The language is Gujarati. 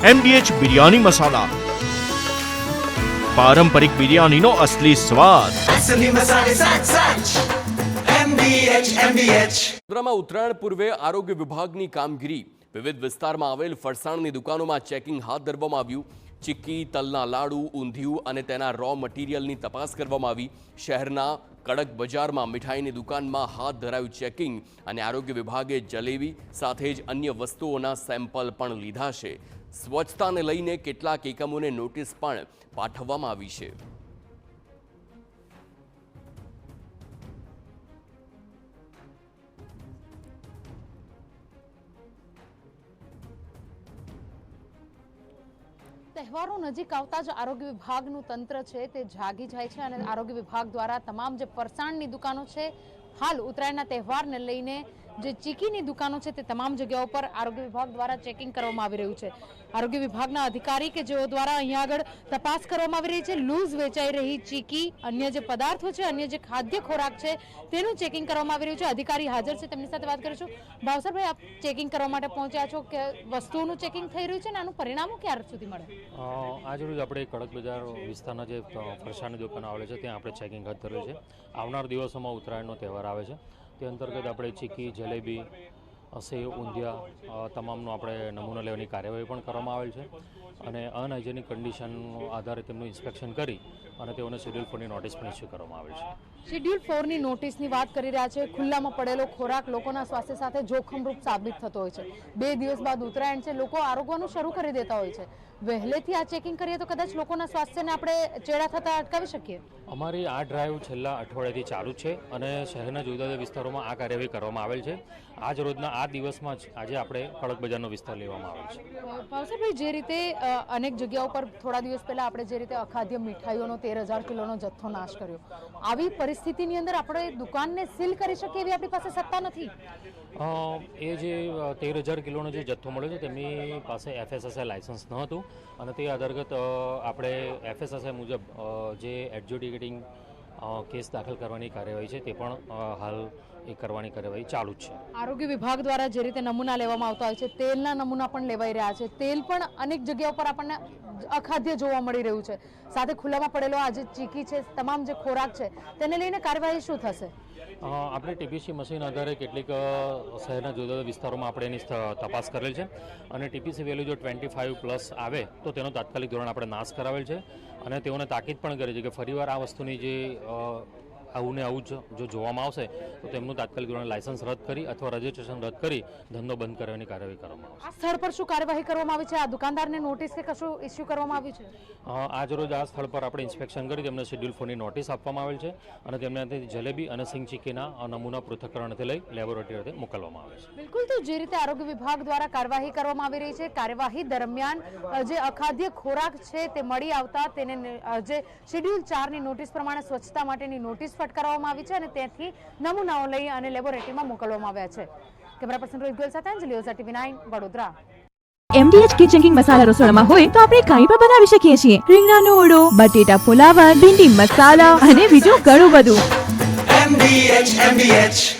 MDH બિરયાની મસાલા, પારંપરિક બિરયાનીનો અસલી સ્વાદ. વડોદરામાં ઉત્તરાયણ પૂર્વે આરોગ્ય વિભાગની કામગીરી. વિવિધ વિસ્તારમાં આવેલ ફરસાણની દુકાનોમાં ચેકિંગ હાથ ધરવામાં આવ્યું. ચીક્કી, તલના લાડુ, ઊંધિયું અને તેના રો મટીરિયલની તપાસ કરવામાં આવી. શહેરના કડક બજારમાં મીઠાઈની દુકાનમાં હાથ ધરાયું ચેકિંગ અને આરોગ્ય વિભાગે જલેબી સાથે જ અન્ય વસ્તુઓના સેમ્પલ પણ લીધા છે. સ્વચ્છતાને લઈને કેટલાક એકમોને નોટિસ પણ પાઠવવામાં આવી છે. તહેવારો નજીક આવતા જ આરોગ્ય વિભાગનું તંત્ર છે તે જાગી જાય છે અને આરોગ્ય વિભાગ દ્વારા તમામ જે ફરસાણની દુકાનો છે, હાલ ઉત્તરાયણના તહેવારને લઈને જે ચીકીની દુકાનો છે તે તમામ જગ્યાઓ પર આરોગ્ય વિભાગ દ્વારા ચેકિંગ કરવામાં આવી રહ્યું છે. આરોગ્ય વિભાગના અધિકારી કે જેઓ દ્વારા અહીંયા આગળ તપાસ કરવામાં આવી રહી છે. લૂઝ વેચાઈ રહી ચીકી, અન્ય જે પદાર્થો છે, અન્ય જે ખાદ્ય ખોરાક છે તેનું ચેકિંગ કરવામાં આવી રહ્યું છે. અધિકારી હાજર છે, તેમની સાથે વાત કરીશું. ભાવસરભાઈ, આપ ચેકિંગ કરવા માટે પહોંચ્યા છો કે વસ્તુઓનું ચેકિંગ થઈ રહ્યું છે ને આનું પરિણામો ક્યારે સુધી મળે? આજરોજ આપણે કડક બજાર વિસ્તારના જે ફરસાણની દુકાનો આવેલી છે ત્યાં આપણે ચેકિંગ હાથ ધરેલું છે. આવનાર દિવસોમાં ઉત્તરાયણનો તહેવાર આવે છે તે અંતર્ગત આપણે ચીકી, જલેબી, સેવ, ઊંધિયા તમામનો આપણે નમૂના લેવાની કાર્યવાહી પણ કરવામાં આવેલ છે અને અનહાઇજેનિક કન્ડિશન આધારે તેમનું ઇન્સ્પેક્શન કરી અને તેઓને શેડ્યુલ 4ની નોટિસ પણ ઇસ્યુ કરવામાં આવેલ છે. શેડ્યુલ 4ની નોટિસની વાત કરી રહ્યા છે. ખુલ્લામાં પડેલો ખોરાક લોકોના સ્વાસ્થ્ય સાથે જોખમરૂપ સાબિત થતો હોય છે. 2 દિવસ બાદ ઉત્તરાયણ છે, લોકો આરોગવાનું શરૂ કરી દેતા હોય છે. વહેલેથી આ ચેકિંગ કરીએ તો કદાચ લોકોના સ્વાસ્થ્યને આપણે ચેડા થતા અટકાવી શકીએ. અમારી આ ડ્રાઈવ છેલ્લા અઠવાડિયાથી ચાલુ છે અને શહેરના જુદા જુદા વિસ્તારોમાં આ કાર્યવાહી કરવામાં આવેલ છે. આજ રોજના આ દિવસમાં જ આજે આપણે કડક બજારનો વિસ્તાર લેવામાં આવેલ છે. ભાવસરભાઈ, જે રીતે અનેક જગ્યાઓ પર થોડા દિવસ પહેલા આપણે જે રીતે અખાદ્ય મીઠાઈઓનો 13,000 કિલોનો જથ્થો નાશ કર્યો, આવી પરિસ્થિતિની અંદર આપણે દુકાનને સીલ કરી શકીએ એવી આપણી પાસે સત્તા નથી. એ જે 13,000 કિલોનો જે જથ્થો મળ્યો છે તેમની પાસે FSSAI લાયસન્સ ન હતું અને તે અંતર્ગત આપણે FSSAI મુજબ જે એડજ્યુડિકેટિંગ કેસ દાખલ કરવાની કાર્યવાહી છે તે પણ હાલ એ કરવાની કાર્યવાહી ચાલુ જ છે. આરોગ્ય વિભાગ દ્વારા જે રીતે નમૂના લેવામાં આવતા હોય છે, તેલના નમૂના પણ લેવાઈ રહ્યા છે. તેલ પણ અનેક જગ્યાઓ પર આપણને અખાદ્ય જોવા મળી રહ્યું છે. સાથે ખુલ્લામાં પડેલો આ જે ચીકી છે, તમામ જે ખોરાક છે તેને લઈને કાર્યવાહી શું થશે? આપણે TPC મશીન આધારે કેટલીક શહેરના જુદા જુદા વિસ્તારોમાં આપણે એની તપાસ કરેલ છે અને TPC વેલ્યુ જો 25+ આવે તો તેનો તાત્કાલિક ધોરણે આપણે નાશ કરાવેલ છે અને તેઓને તાકીદ પણ કરી છે કે ફરીવાર આ વસ્તુની જે આવું ને આવું જો જોવામાં આવશે તો તેમનું તાત્કાલિક ધોરણે લાયસન્સ રદ કરી અથવા રજિસ્ટ્રેશન રદ કરી ધંધો બંધ કરવાની કાર્યવાહી કરવામાં આવશે. આ સ્થળ પર શું કાર્યવાહી કરવામાં આવી છે? આ દુકાનદારને નોટિસ કે કશું ઇસ્યુ કરવામાં આવ્યું છે? આજ રોજ આ સ્થળ પર આપણે ઇન્સ્પેક્શન કરી તેમને શેડ્યુલ 4ની નોટિસ આપવામાં આવેલ છે અને તેમને જલેબી અને સિંગ ચીકીના નમૂના પૃથ્થકરણથી લઈ લેબોરેટરી ખાતે મોકલવામાં આવે છે. બિલકુલ, તો જે રીતે આરોગ્ય વિભાગ દ્વારા કાર્યવાહી કરવામાં આવી રહી છે, કાર્યવાહી દરમિયાન જે અખાદ્ય ખોરાક છે તે મળી આવતા તેને જે શેડ્યુલ 4ની નોટિસ પ્રમાણે સ્વચ્છતા માટેની નોટિસ ફટકારવામાં આવી છે અને ત્યાંથી નમૂનાઓ લઈ અને લેબોરેટરીમાં મોકલવામાં આવ્યા છે. કેમેરા પર્સન રોહિત ગોયલ સાથે Anjali Ojha, TV9 Vadodara. MDH kitchen masala રસોડામાં હોય તો આપણે કંઈ પણ બનાવી શકીએ છીએ. રીંગણાનો ઓળો, બટેટા ફુલાવર, ભીંડી મસાલા અને બીજું ઘણું બધું. MDH